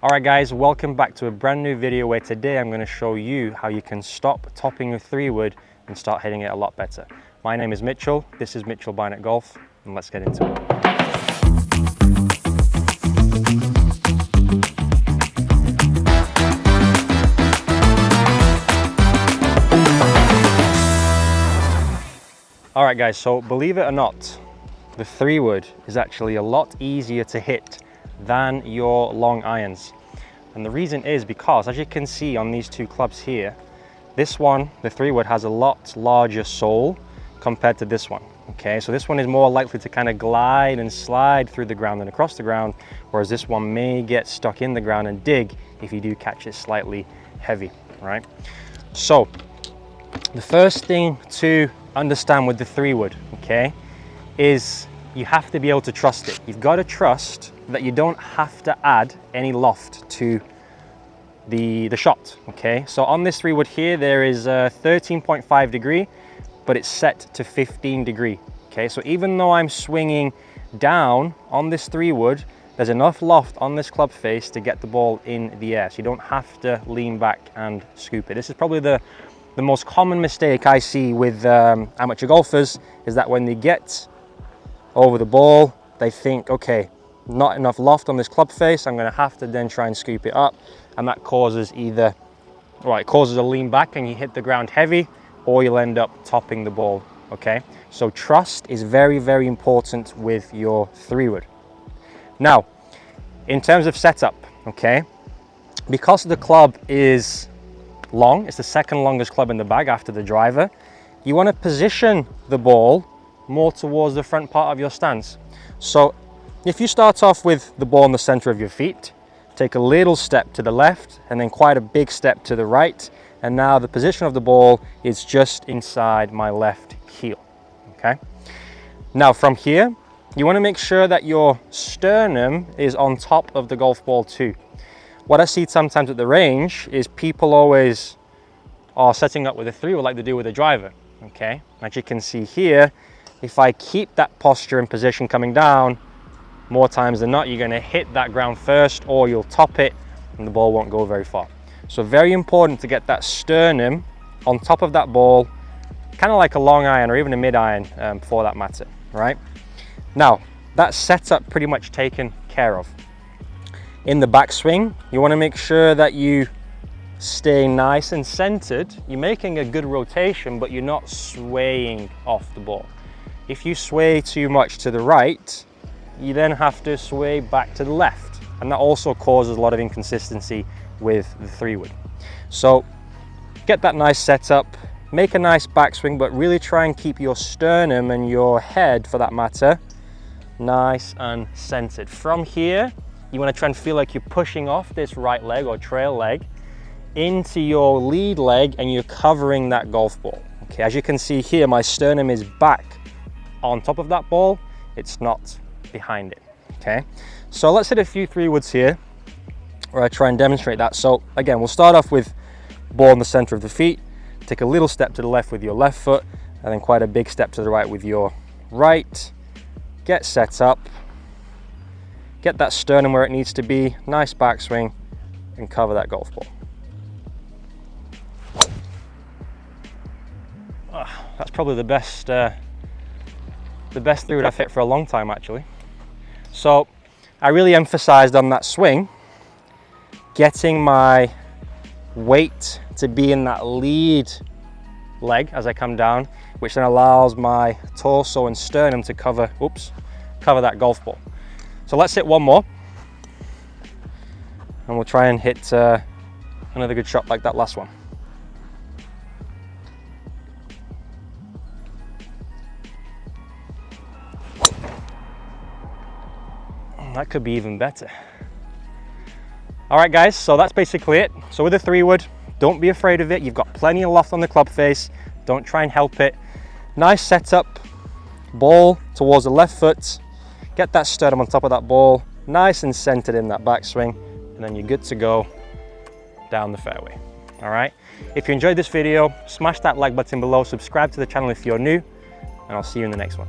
Alright guys, welcome back to a brand new video where today I'm going to show you how you can stop topping your 3-wood and start hitting it a lot better. My name is Mitchell, this is Mitchell Bynert Golf, and let's get into it. Alright guys, so believe it or not, the 3-wood is actually a lot easier to hit than your long irons. And the reason is because, as you can see on these two clubs here, this one, the 3-wood, has a lot larger sole compared to this one. Okay, so this one is more likely to kind of glide and slide through the ground and across the ground, whereas this one may get stuck in the ground and dig if you do catch it slightly heavy, right? So the first thing to understand with the 3-wood, okay, is you have to be able to trust it. You've got to trust that you don't have to add any loft to the shot, okay? So on this 3-wood here, there is a 13.5 degree, but it's set to 15 degree, okay? So even though I'm swinging down on this 3-wood, there's enough loft on this club face to get the ball in the air. So you don't have to lean back and scoop it. This is probably the most common mistake I see with amateur golfers, is that when they get over the ball, they think, okay, not enough loft on this club face, I'm going to have to then try and scoop it up, and that causes either, well, it causes a lean back and you hit the ground heavy, or you'll end up topping the ball, okay? So trust is very, very important with your 3-wood. Now, in terms of setup, okay, because the club is long, it's the second longest club in the bag after the driver, you want to position the ball more towards the front part of your stance. So if you start off with the ball in the center of your feet, take a little step to the left and then quite a big step to the right, and now the position of the ball is just inside my left heel, okay? Now from here, you want to make sure that your sternum is on top of the golf ball too. What I see sometimes at the range is people always are setting up with a 3-wood like they do with a driver, okay? As you can see here, if I keep that posture and position coming down, more times than not, you're going to hit that ground first, or you'll top it and the ball won't go very far. So very important to get that sternum on top of that ball, kind of like a long iron or even a mid iron for that matter, right? Now, that's setup pretty much taken care of. In the backswing, you want to make sure that you stay nice and centered. You're making a good rotation, but you're not swaying off the ball. If you sway too much to the right, you then have to sway back to the left, and that also causes a lot of inconsistency with the 3-wood. So get that nice setup, make a nice backswing, but really try and keep your sternum and your head, for that matter, nice and centered. From here, you want to try and feel like you're pushing off this right leg or trail leg into your lead leg, and you're covering that golf ball. Okay, as you can see here, my sternum is back on top of that ball, it's not behind it, okay? So let's hit a few 3-woods here where I try and demonstrate that. So again, we'll start off with ball in the center of the feet, take a little step to the left with your left foot, and then quite a big step to the right with your right. Get set up, get that sternum where it needs to be, nice backswing, and cover that golf ball. That's probably the best 3-wood I've hit for a long time, actually. So I really emphasized on that swing, getting my weight to be in that lead leg as I come down, which then allows my torso and sternum to cover that golf ball. So let's hit one more, and we'll try and hit another good shot like that last one. That could be even better. All right guys, so that's basically it. So with the 3-wood, don't be afraid of it. You've got plenty of loft on the club face. Don't try and help it. Nice setup, ball towards the left foot. Get that sternum on top of that ball, nice and centered in that backswing, and then you're good to go down the fairway. All right. If you enjoyed this video, smash that like button below, subscribe to the channel if you're new, and I'll see you in the next one.